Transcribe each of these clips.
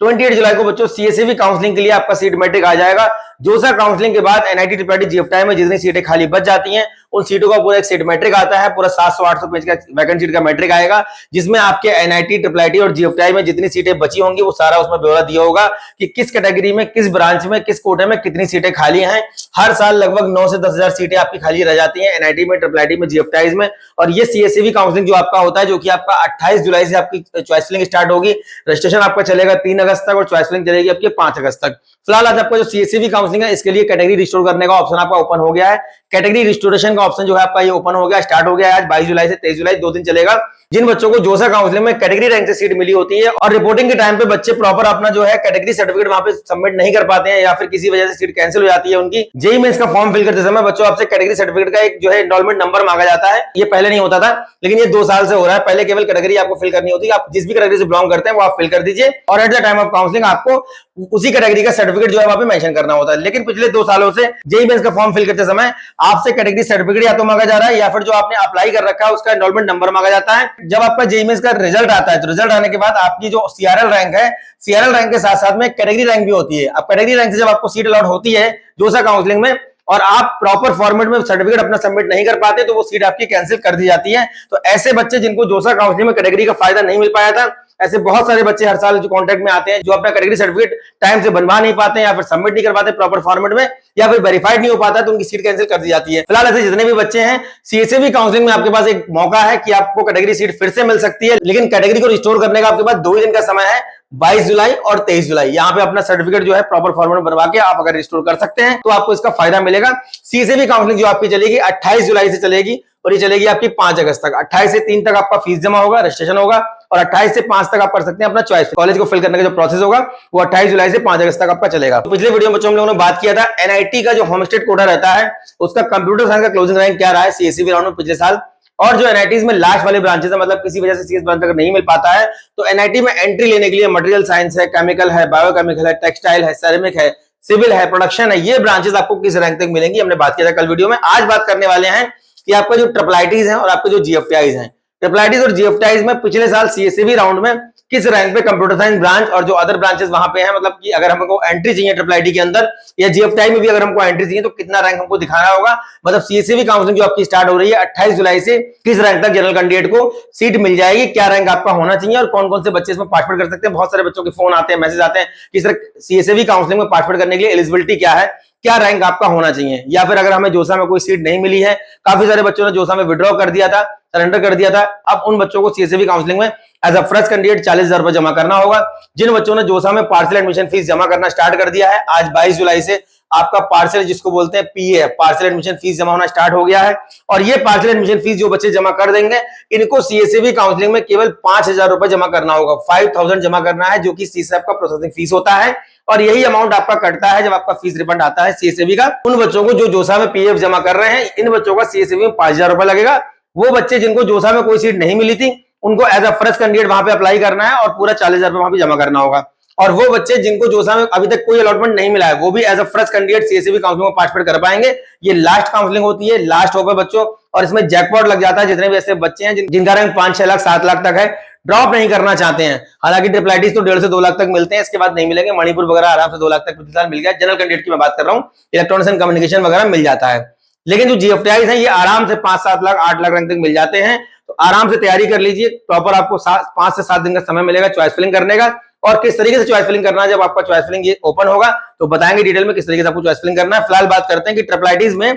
28 जुलाई को बच्चों CSEB counselling के लिए आपका सीट मैट्रिक आ जाएगा। जोसा काउंसलिंग के बाद एनआईटी ट्रिपल आईटी जीएफटीआई में जितनी सीटें खाली बच जाती हैं उन सीटों का पूरा एक सीट मैट्रिक आता है। पूरा 700-800 पेज का वैकेंट सीट का मैट्रिक आएगा, जिसमें आपके एनआईटी ट्रिपल आईटी और जीएफटीआई में जितनी सीटें बची होंगी वो सारा उसमें ब्यौरा दिया होगा कि किस कैटेगरी में, किस ब्रांच में, किस कोटे में कितनी सीटें खाली हैं। हर साल लगभग 9 से 10 हजार सीटें आपकी खाली रह जाती हैं एनआईटी में, ट्रिपल आईटी में, जीएफटीआई में। और ये सीएसईबी काउंसलिंग जो आपका होता है, जो कि आपका 28 जुलाई से आपकी चॉइस फिलिंग स्टार्ट होगी। रजिस्ट्रेशन आपका चलेगा 3 अगस्त तक और चॉइस फिलिंग चलेगी आपके 5 अगस्त तक। फिलहाल आज आपका जो सीएसईबी काउंसलिंग है इसके लिए कैटेगरी रिस्टोर करने का ऑप्शन आपका ओपन हो गया है। कैटेगरी रिस्टोरेशन का ऑप्शन जो है आपका ये ओपन हो गया, स्टार्ट हो गया है आज 22 जुलाई से 23 जुलाई 2 दिन चलेगा। जिन बच्चों को जोसा काउंसलिंग में कैटेगरी रैंक से सीट मिली होती है और रिपोर्टिंग के टाइम पे बच्चे प्रॉपर अपना जो है कैटेगरी सर्टिफिकेट वहां पे सबमिट नहीं कर पाते हैं या फिर किसी वजह से सीट कैंसिल हो जाती है उनकी, जेईई मेंस का फॉर्म फिल करते समय बच्चों आपसे कैटेगरी सर्टिफिकेट का एक जो है एनरोलमेंट नंबर मांगा जाता है। ये पहले नहीं होता था, लेकिन ये 2 साल से हो रहा है। पहले केवल कैटेगरी आपको फिल करनी होती है, आप जिस भी कैटेगरी से बिलोंग करते हैं वो आप फिल कर दीजिए और eight the time of counselling आपको उसी कैटेगरी का सर्टिफिकेट जो है वहां पे मेंशन करना होता है। लेकिन पिछले 2 सालों से जेईई मेंस का फॉर्म फिल करते समय आपसे कैटेगरी सर्टिफिकेट या तो मांगा जा रहा है या फिर जो आपने अप्लाई कर रखा है उसका एनरोलमेंट नंबर मांगा जाता है। जब आपका जेईई मेंस का रिजल्ट आता है तो रिजल्ट आने के बाद आपकी जो सीआरएल रैंक है, सीआरएल रैंक के साथ साथ में कैटेगरी रैंक भी होती है। अब कैटेगरी रैंक से जब आपको सीट अलॉट होती है जोसा काउंसलिंग में और आप प्रॉपर फॉर्मेट में सर्टिफिकेट अपना सबमिट नहीं कर पाते तो वो सीट आपकी कैंसिल कर दी जाती है। तो ऐसे बच्चे जिनको जोसा काउंसलिंग में कैटेगरी का फायदा नहीं मिल पाया था, ऐसे बहुत सारे बच्चे हर साल जो कांटेक्ट में आते हैं जो अपना कैटेगरी सर्टिफिकेट टाइम से बनवा नहीं पाते हैं या फिर सबमिट नहीं कर पाते प्रॉपर फॉर्मेट में या फिर वेरीफाइड नहीं हो पाता तो उनकी सीट कैंसिल कर दी जाती है। फिलहाल ऐसे जितने भी बच्चे हैं सीएसईबी काउंसलिंग में आपके पास एक मौका है कि आपको कैटेगरी सीट फिर से मिल सकती है, लेकिन कैटेगरी को रिस्टोर करने का आपके पास 2 ही दिन का समय है, 22 जुलाई और 23 जुलाई। यहाँ पे अपना सर्टिफिकेट जो है प्रॉपर फॉर्मेट में बनवा के आप अगर रिस्टोर कर सकते हैं तो आपको इसका फायदा मिलेगा। सीएसईबी काउंसलिंग जो आपकी चलेगी 28 जुलाई से चलेगी और ये चलेगी आपकी 5 अगस्त तक। 28 से 3 तक आपका फीस जमा होगा, रजिस्ट्रेशन होगा और 28 से 5 तक आप कर सकते हैं अपना चॉइस। कॉलेज को फिल करने का जो प्रोसेस होगा वो 28 जुलाई से 5 अगस्त तक आपका चलेगा। तो पिछले वीडियो में बच्चों हम लोगों ने बात किया था एनआईटी का जो होम स्टेट कोटा रहता है उसका कंप्यूटर साइंस का क्लोजिंग रैंक क्या रहा है सीएसईबी राउंड में पिछले साल, और जो एनआईटीज में लास्ट वाले ब्रांचेस है मतलब किसी वजह से सीएस ब्रांच अगर नहीं मिल पाता है तो एनआईटी में एंट्री लेने के लिए मटेरियल साइंस है, केमिकल है, बायोकेमिकल है, टेक्सटाइल है, सेरेमिक है, सिविल है, प्रोडक्शन है, ये ब्रांचेस आपको किस रैंक तक मिलेंगी हमने बात किया था कल वीडियो में। आज बात करने वाले हैं कि आपका जो ट्रिपल आईटीज है और आपके जो जीएफटीआईज हैं, ट्रिपल आईटीज और जीएफटीआईज में पिछले साल सीएसईबी राउंड में किस रैंक पे कंप्यूटर साइंस ब्रांच और जो अदर ब्रांचेस वहां पे हैं, मतलब कि अगर हमको एंट्री चाहिए ट्रिपल आईटी के अंदर या जीएफटीआई में भी अगर हमको एंट्री चाहिए तो कितना रैंक हमको दिखाना होगा। मतलब सीएसईबी काउंसलिंग जो आपकी स्टार्ट हो रही है 28 जुलाई से किस रैंक तक जनरल कैंडिडेट को सीट मिल जाएगी, क्या रैंक आपका होना चाहिए और कौन कौन से बच्चे इसमें पार्टिसिपेट कर सकते हैं। बहुत सारे बच्चों के फोन आते हैं, मैसेज आते हैं कि सर सीएसईबी काउंसलिंग में पार्टिसिपेट करने के लिए एलिजिबिलिटी क्या है, क्या रैंक आपका होना चाहिए, या फिर अगर हमें जोसा में कोई सीट नहीं मिली है, काफी सारे बच्चों ने जोसा में विड्रॉ कर दिया था, सरेंडर कर दिया था, अब उन बच्चों को सीएसईबी काउंसलिंग में एज अ फ्रेश कैंडिडेट 40,000 रुपए जमा करना होगा। जिन बच्चों ने जोसा में पार्शियल एडमिशन फीस जमा करना स्टार्ट कर दिया है, आज 22 जुलाई से आपका पार्शियल जिसको बोलते हैं पीए पार्शियल एडमिशन फीस जमा होना स्टार्ट हो गया है और ये पार्शियल एडमिशन फीस जो बच्चे जमा कर देंगे इनको सीएसईबी काउंसलिंग में केवल 5,000 रुपए जमा करना होगा, 5,000 जमा करना है जो कि सीएसएफ का प्रोसेसिंग फीस होता है और यही अमाउंट आपका कटता है जब आपका फीस रिफंड आता है सीएसईबी का। उन बच्चों को जो जोसा में पीएफ जमा कर रहे हैं इन बच्चों का सीएसईबी में 5,000 रुपए लगेगा। वो बच्चे जिनको जोसा में कोई सीट नहीं मिली थी उनको एज अ फ्रेश कैंडिडेट वहां पे अप्लाई करना है और पूरा 40,000 रुपए वहां पे जमा करना होगा। और वो बच्चे जिनको जोसा में अभी तक कोई अलॉटमेंट नहीं मिला है वो भी as a fresh candidate CSEB counselling में पार्टिसिपेट कर पाएंगे। ये लास्ट काउंसलिंग होती है, लास्ट होगा बच्चों, और इसमें जैकपॉट लग जाता है। जितने भी ऐसे बच्चे हैं जिनका रैंक 5-6 लाख 7 लाख तक है, ड्रॉप नहीं करना चाहते हैं, हालांकि ट्रिपल आईटीज तो 1.5 से 2 लाख तक मिलते हैं, इसके बाद नहीं मिलेंगे। मणिपुर वगैरह आराम से 2 लाख तक पिछले साल मिल गया। जनरल कैंडिडेट की मैं बात कर रहा हूँ, इलेक्ट्रॉनिक्स एंड कम्युनिकेशन वगैरह मिल जाता है, लेकिन जो जीएफटीआईज हैं ये आराम से 5-7 लाख 8 लाख रैंक तक मिल जाते हैं। तो आराम से तैयारी कर लीजिए, प्रॉपर आपको 5 से 7 दिन का समय मिलेगा चॉइस फिलिंग करने का। और किस तरीके से चॉइस फिलिंग करना है जब आपका चॉइस फिलिंग ये ओपन होगा तो बताएंगे डिटेल में किस तरीके से आपको चॉइस फिलिंग करना है। फिलहाल बात करते हैं कि ट्रिपल आईटीज में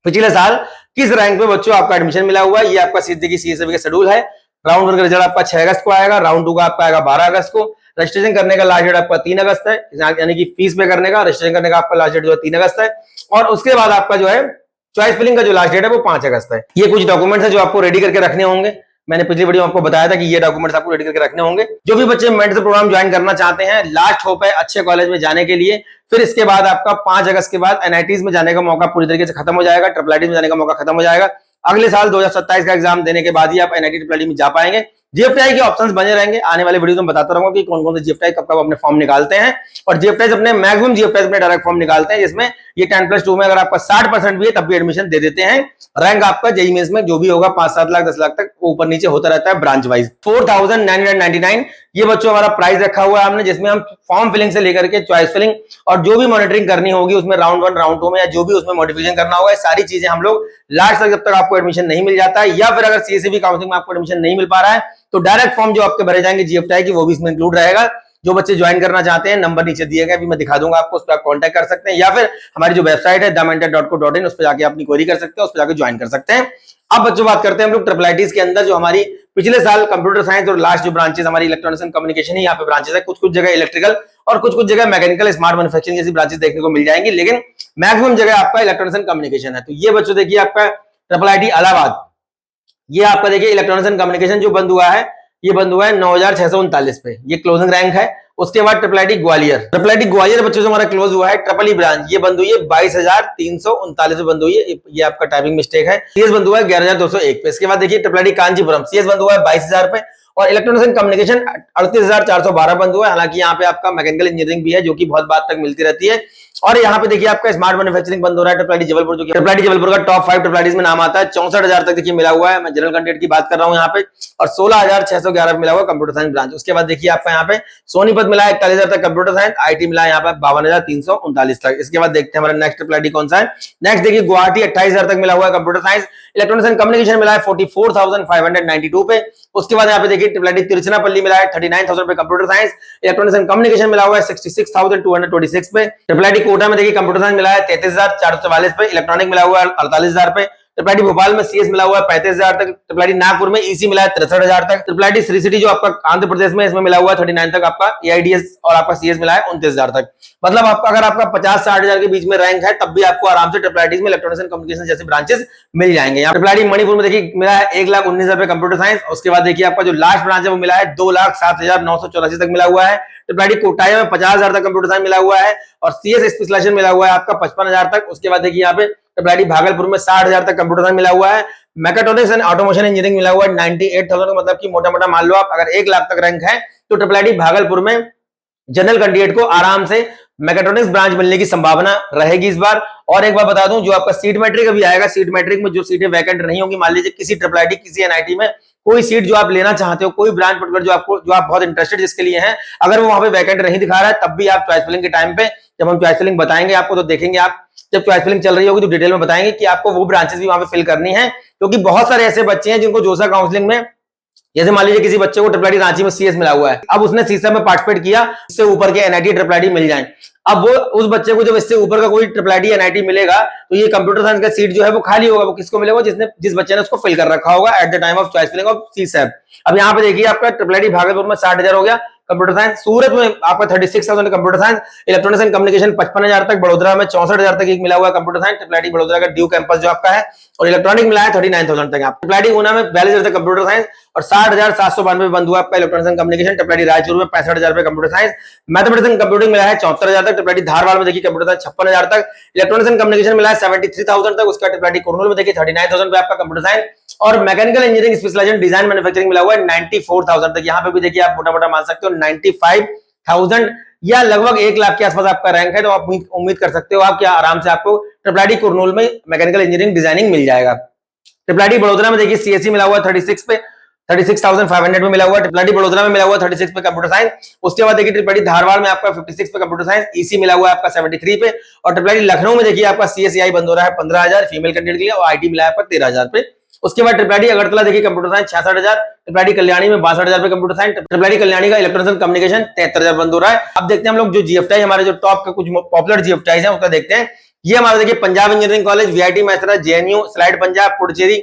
पिछले साल किस रैंक पे बच्चों आपका एडमिशन मिला हुआ है। ये आपका सीधे की सीएसईबी का शेड्यूल है। राउंड 1 का रिजल्ट आपका 6 अगस्त को आएगा, राउंड 2 का आपका आएगा 12 अगस्त को। रजिस्ट्रेशन करने का लास्ट डेट आपका 3 अगस्त है, यानी कि फीस पे करने का रजिस्ट्रेशन करने का आपका लास्ट डेट जो है 3 अगस्त है। और उसके बाद आपका जो है चॉइस फिलिंग का जो लास्ट डेट है वो 5 अगस्त है। ये कुछ डॉक्यूमेंट्स है जो आपको रेडी करके रखने होंगे। मैंने पिछली वीडियो में आपको बताया था कि ये डॉक्यूमेंट्स आपको रेडी करके रखने होंगे। जो भी बच्चे मेंटरशिप प्रोग्राम ज्वाइन करना चाहते हैं, लास्ट होप है अच्छे कॉलेज में जाने के लिए। फिर इसके बाद आपका 5 अगस्त के बाद एनआईटीज में जाने का मौका पूरी तरीके से खत्म हो जाएगा, ट्रिपल आईटीज में जाने का मौका खत्म हो जाएगा। अगले साल 2027 का एग्जाम देने के बाद ही आप एनआईटी ट्रिपल आईटी में जा पाएंगे। जीएफटीआई के ऑप्शंस बने रहेंगे, आने वाले वीडियो में बताता रहूंगा कि कौन कौन से जीएफटीआई कब कब अपने फॉर्म निकालते हैं। और जीएफटीआई अपने मैक्सिमम जीएफटीआई अपने डायरेक्ट फॉर्म निकालते हैं, जिसमें ये 10+2 में अगर आपका 60% भी है तब भी एडमिशन दे देते हैं। रैंक आपका जेईई मेंस में जो भी होगा 5-7 लाख 10 लाख तक ऊपर नीचे होता रहता है ब्रांच वाइज। 4999 ये बच्चों हमारा प्राइस रखा हुआ है हमने, जिसमें हम फॉर्म फिलिंग से लेकर के चॉइस फिलिंग और जो भी मॉनिटरिंग करनी होगी उसमें राउंड 1 राउंड 2 में या जो भी उसमें मॉडिफिकेशन करना होगा, सारी चीजें हम लोग लास्ट तक, जब तक आपको एडमिशन नहीं मिल जाता है या फिर अगर सीएसईबी काउंसलिंग में आपको एडमिशन नहीं मिल पा रहा है तो डायरेक्ट फॉर्म जो आपके भरे जाएंगे जीएफटीआई की वो भी इसमें इंक्लूड रहेगा। जो बच्चे ज्वाइन करना चाहते हैं नंबर नीचे दिए गए अभी मैं दिखा दूंगा आपको, उस पर आप कांटेक्ट कर सकते हैं या फिर हमारी जो वेबसाइट है thementor.co.in उस पर जाके अपनी क्वेरी कर सकते हैं, उस पर जाके ज्वाइन कर सकते हैं। अब बच्चों बात करते हैं हम लोग ट्रिपल आईटीज के अंदर जो हमारी पिछले साल कंप्यूटर साइंस और लास्ट जो ब्रांचेस हमारी इलेक्ट्रॉनिक्स एंड कम्युनिकेशन ही यहाँ पे ब्रांचेस है, कुछ जगह इलेक्ट्रिकल और कुछ जगह मैकेनिकल स्मार्ट मैन्युफैक्चरिंग जैसी ब्रांचेस देखने को मिल जाएंगी, लेकिन मैक्सिमम जगह आपका इलेक्ट्रॉनिक्स एंड कम्युनिकेशन है। तो ये बच्चों देखिए आपका ट्रिपल आईटी इलाहाबाद, ये आपका देखिए इलेक्ट्रॉनिक्स एंड कम्युनिकेशन जो बंद हुआ है ये बंद हुआ है 9639 पे, ये क्लोजिंग रैंक है। उसके बाद ट्रिपल आईटी ग्वालियर बच्चों से हमारा क्लोज हुआ है। ट्रिपल ई ब्रांच ये बंद हुई है 22,339 पे बंद हुई है, ये आपका टाइपिंग मिस्टेक है। सीएस बंद हुआ है 11,201 पे। इसके बाद देखिए ट्रिपल आईटी कांचीपुरम सीएस बंद हुआ है 22,000 पे और इलेक्ट्रॉनिक्स एंड कम्युनिकेशन 38,412 बंद हुआ है। हालांकि यहाँ पे आपका मैकेनिकल इंजीनियरिंग भी है जो कि बहुत बात तक मिलती रहती है। और यहाँ पे देखिए आपका स्मार्ट मैन्युफैक्चरिंग बंद हो रहा है ट्रिपल आईटी जबलपुर, जो कि ट्रिपल आईटी जबलपुर का टॉप 5 ट्रिपल आईटीज में नाम आता है। 64,000 तक देखिए मिला हुआ है, मैं जनरल कैंडिडेट की बात कर रहा हूँ यहाँ पे, और 16,611 मिला हुआ कंप्यूटर साइंस ब्रांच। उसके बाद देखिए आपका यहाँ पे सोनीपत मिला है 41,000 तक कंप्यूटर साइंस, आईटी मिला है यहाँ पे 52,339 तक। इसके बाद देखते हैं हमारा नेक्स्ट ट्रिपल आईटी कौन सा है। नेक्स्ट देखिए गुवाहाटी 28,000 तक मिला हुआ है computer science. Electronics and communication मिला है 44,592 पे। उसके बाद यहाँ पे देखिए ट्रिपल आईटी तिरुचिरापल्ली मिला है 39,000 पे computer science. Electronics and communication मिला हुआ है 66,226 पे। ट्रिपल आईटी कोटा में देखिए कंप्यूटर साइंस मिला है 33,444 पे। इलेक्ट्रॉनिक मिला हुआ है 48,000 पे। ट्रिपल आईटी भोपाल में सीएस मिला हुआ है 35,000 तक। ट्रिपल आईटी नागपुर में ईसी मिला है 63,000 तक। ट्रिपल आईटी श्री सिटी जो आपका आंध्र प्रदेश में, इसमें मिला हुआ है 39 तक आपका एआईडीएस, और आपका सीएस मिला है 29,000 तक। मतलब आपका अगर आपका 50-60,000 के बीच में रैंक है तब भी आपको आराम से ट्रिपल आईटीज में इलेक्ट्रॉनिक्स एंड कम्युनिकेशन जैसे ब्रांचेस मिल जाएंगे। यहाँ ट्रिपल आईटी मणिपुर में देखिए मिला है 1,19,000 पे कंप्यूटर साइंस। उसके बाद देखिए आपका जो लास्ट ब्रांच है वो मिला है 2,07,984 तक मिला हुआ है। ट्रिपल आईटी कोटाया में 50,000 तक कंप्यूटर साइंस मिला हुआ है और सीएस स्पेशलाइजेशन मिला हुआ है आपका 55,000 तक। उसके बाद देखिए यहाँ पे ट्रिपल आईटी भागलपुर में 60,000 तक कंप्यूटर साइंस मिला हुआ है। मैकेट्रॉनिक्स एंड ऑटोमेशन इंजीनियरिंग मिला हुआ है 98,000, मतलब कि मोटा मोटा मान लो आप अगर 1 लाख तक रैंक है तो ट्रिपल आईटी भागलपुर में जनरल कैंडिडेट को आराम से मैकेट्रॉनिक्स ब्रांच मिलने की संभावना रहेगी इस बार। और एक बार बता दूं, जो आपका सीट मैट्रिक अभी आएगा, सीट मैट्रिक में जो सीटें वैकेंट नहीं होंगी, मान लीजिए किसी ट्रिपल आईटी किसी एनआईटी में कोई सीट जो आप लेना चाहते हो, कोई ब्रांच पर्टिकुलर जो आप बहुत इंटरेस्टेड जिसके लिए है, अगर वो वहां पे वैकेंट नहीं दिखा रहा है तब भी आप चॉइस फिलिंग के टाइम पे, जब हम चॉइस फिलिंग बताएंगे आपको तो देखेंगे आप, जब चॉइस फिलिंग चल रही होगी तो डिटेल में बताएंगे कि आपको वो ब्रांचेस भी वहां पे फिल करनी है, क्योंकि बहुत सारे ऐसे बच्चे हैं जिनको जोसा काउंसलिंग में, जैसे मान लीजिए किसी बच्चे को ट्रिपल आईटी रांची में सीएस मिला हुआ है, अब उसने सीसा में पार्टिसिपेट किया, इससे ऊपर के एनआईटी ट्रिपल आईटी मिल जाए। अब वो उस बच्चे को जब इससे ऊपर का कोई ट्रिपल आईटी एनआईटी मिलेगा तो ये कंप्यूटर साइंस का सीट जो है वो खाली होगा। वो किसको मिलेगा? जिस बच्चे ने उसको फिल कर रखा होगा at the time of choice filling of CSAB. अब यहाँ पे देखिए आपका ट्रिपल आईटी भागलपुर में 60,000 हो गया कंप्यूटर साइंस, सूरत में आपका 36,000 computer science, electronics and communication 55,000 तक, बड़ोदरा में 64,000 तक एक मिला हुआ computer science, triple IT Vadodara का ड्यू कैंपस जो आपका है, और इलेक्ट्रॉनिक मिला है 39,000 तक। आप ट्रिपल आईटी ऊना में 42,000 तक कंप्यूटर साइंस और 60,792 बंद हुआ आपका electronics and communication. Triple IT Raichur में 65,000 पे computer science, mathematics and computing मिला है 74,000 तक। ट्रिपल आईटी धारवाड़ में देखिए कंप्यूटर साइंस 56,000 तक, इलेक्ट्रॉनिक्स एंड कम्युनिकेशन मिला है 73,000 तक। उसका ट्रिपल आईटी कुरनूल में देखिए 39,000 पे आपका कंप्यूटर साइंस, और mechanical engineering specialisation design manufacturing मिला हुआ है 94,000 तक। यहाँ पे भी देखिए आप मोटा मोटा मान सकते हो 95,000 या लगभग 1 लाख के आसपास आपका रैंक है, तो आप उम्मीद कर सकते हो आप क्या आराम से आपको ट्रिपल आईटी कुरनूल में मैकेनिकल इंजीनियरिंग डिजाइनिंग मिल जाएगा। ट्रिपल आईटी बड़ोदरा में देखिए सीएससी मिला हुआ 36 पे, 36,500 में मिला हुआ। ट्रिपल आईटी बड़ोदरा में मिला हुआ 36 पे कंप्यूटर साइंस। उसके बाद देखिए ट्रिपल आईटी धारवाड़ में आपका 56 पे कंप्यूटर साइंस, ईसी मिला हुआ है आपका 73 पे, और ट्रिपल आईटी लखनऊ में देखिए आपका सीएसईआई बंद हो रहा है 15,000 फीमेल कैंडिडेट के लिए, और आईटी मिला है आपका 13,000 पे। उसके बाद ट्रिपल आईटी अगरतला देखिए computer science 66,000, triple IT Kalyani में 62,000 पे computer science, triple IT Kalyani का इलेक्ट्रॉनिक्स एंड कम्युनिकेशन 73,000 बंद हो रहा है। अब देखते हैं हम लोग जो जीएफटीआई हमारे जो टॉप के कुछ पॉपुलर जीएफटीआई हैं उसका देखते हैं। ये हमारा देखिए Punjab Engineering College, VIT Mesra, JNU, SLIET Punjab, Puducherry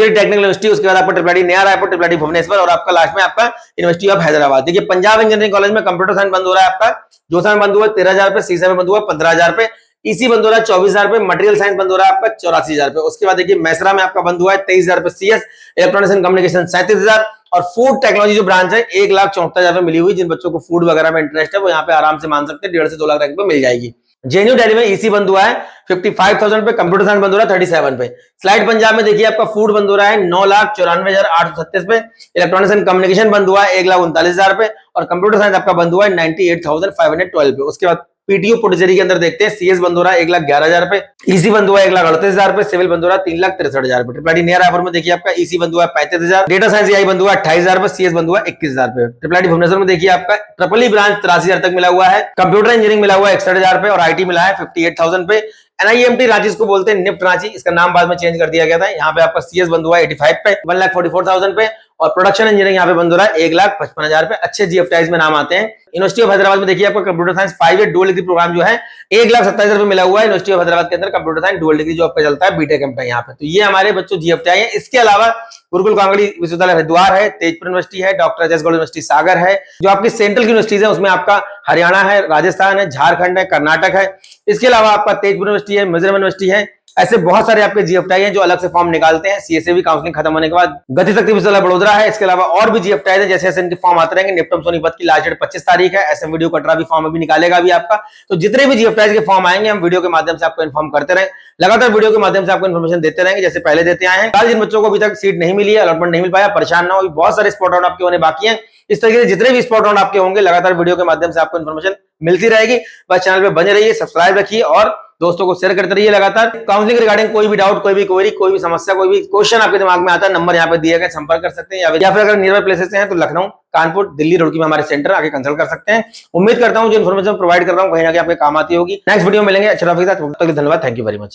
Technical University, उसके बाद आपका ट्रिपल आईटी नया रायपुर, ट्रिपल आईटी भुवनेश्वर, और आपका लास्ट में आपका यूनिवर्सिटी ऑफ हैदराबाद। देखिए पंजाब इंजीनियरिंग कॉलेज में कंप्यूटर साइंस बंद हो रहा है आपका, जोसा में बंद हुआ 13,000 पे, सीसा में बंद हुआ 15,000 पे, ईसी बंद हो रहा है 24,000 पे, मटेरियल साइंस बंद हो रहा है आपका 84,000 पे। उसके बाद देखिए मैसरा में आपका बंद हुआ है 23,000 पे सीएस, इलेक्ट्रॉनिक्स एंड कम्युनिकेशन 37,000, और फूड टेक्नोलॉजी जो ब्रांच है 1,74,000 पे मिली हुई। जिन बच्चों को फूड वगैरह में इंटरेस्ट है वो यहाँ पे आराम से मान सकते हैं 1.5 से 2 लाख रैंक पे मिल जाएगी। जेएनयू दिल्ली में ईसी बंद हुआ है 55,000 पे, कंप्यूटर साइंस बंद हो रहा है 37 पे। स्लाइड पंजाब में देखिए आपका फूड बंद हो रहा है 9,94,836 पे। इलेक्ट्रॉनिक्स एंड कम्युनिकेशन बंद हुआ है 1,39,000 पे, और कंप्यूटर साइंस आपका बंद हुआ है 98,512 पे। उसके बाद पीटीयू पुडुचेरी के अंदर देखते हैं, सीएस बंद हो रहा है 1,11,000 पे, ईसी बंद हुआ है 1,38,000 पे, सिविल बंद हो रहा है 3,63,000 पे। ट्रिपल आईटी नियर रायपुर में देखिए आपका ईसी बंद हुआ है 35,000, डेटा साइंस एआई बंद हुआ है 28,000 पे, सीएस बंद हुआ है 21,000 पे। ट्रिपल आईटी भुवनेश्वर में देखिए आपका ट्रिपल ई ब्रांच 83,000 तक मिला हुआ है, कंप्यूटर इंजीनियरिंग मिला हुआ है 61,000 पे, और आईटी मिला है 58,000 पे। एनआईएमटी रांची इसको बोलते हैं, निफ्ट रांची, इसका नाम बाद में चेंज कर दिया गया था। यहाँ पे आपका सीएस बंद हुआ है 85 पे, 1,44,000 पे, और प्रोडक्शन इंजीनियरिंग यहाँ पे बंद हो रहा है 1,55,000 पे। अच्छे जीएफटीआईज में नाम आते हैं। यूनिवर्सिटी ऑफ हैदराबाद में देखिए आपका computer science 5 year dual degree programme जो है 1,27,000 रुपए मिला हुआ है। यूनिवर्सिटी ऑफ हैदराबाद के अंदर कंप्यूटर साइंस डुअल डिग्री जो आपका चलता है, बीटेक एमटेक यहाँ पे। तो ये हमारे बच्चों जीएफटीआई है। इसके अलावा गुरुकुल कांगड़ी विश्वविद्यालय हरिद्वार है, तेजपुर यूनिवर्सिटी है, doctor H S Gour University Sagar है। जो आपकी सेंट्रल यूनिवर्सिटीज है उसमें आपका हरियाणा है, राजस्थान है, झारखंड है, कर्नाटक है। इसके अलावा आपका तेजपुर यूनिवर्सिटी है, मिजोरम यूनिवर्सिटी है। ऐसे बहुत सारे आपके जीएफटीआई हैं जो अलग से फॉर्म निकालते हैं। सीएसए काउंसलिंग खत्म होने के बाद गति शक्ति विश्वविद्यालय बड़ोदरा है। इसके अलावा और भी जीएफटीआई है, जैसे इनके फॉर्म आते रहेंगे। निफ्टम सोनीपत की लास्ट डेट 25 तारीख है। एसएम वीडियो कटरा भी फॉर्म अभी निकालेगा भी आपका। तो जितने भी जीएफटीआई के फॉर्म आएंगे हम वीडियो के माध्यम से आपको इन्फॉर्म करते रहें, लगातार वीडियो के माध्यम से आपको इन्फॉर्मेशन देते रहेंगे जैसे पहले देते आए हैं। फिलहाल जिन बच्चों को अभी तक सीट नहीं मिली है, अलॉटमेंट नहीं मिल पाया, परेशान ना हो, बहुत सारे स्पॉट राउंड आपके होने बाकी हैं। इस तरीके से जितने भी स्पॉट राउंड आपके होंगे लगातार वीडियो के माध्यम से आपको इन्फॉर्मेशन मिलती रहेगी। बस चैनल पे बने रहिए, सब्सक्राइब रखिए और दोस्तों को शेयर करते रहिए लगातार। काउंसलिंग रिगार्डिंग कोई भी डाउट, कोई भी क्वेरी, कोई भी समस्या, कोई भी क्वेश्चन आपके दिमाग में आता है, नंबर यहाँ पे दिए गए, संपर्क कर सकते हैं। या फिर अगर नियर प्लेसेस से हैं तो लखनऊ, कानपुर, दिल्ली, रुड़की में हमारे सेंटर आके कंसल्ट कर सकते हैं। उम्मीद करता हूँ जो इन्फॉर्मेशन प्रोवाइड कर रहा हूँ कहीं ना कहीं आपके काम आती होगी। नेक्स्ट वीडियो में मिलेंगे अच्छे टॉपिक के साथ। धन्यवाद, थैंक यू वेरी मच।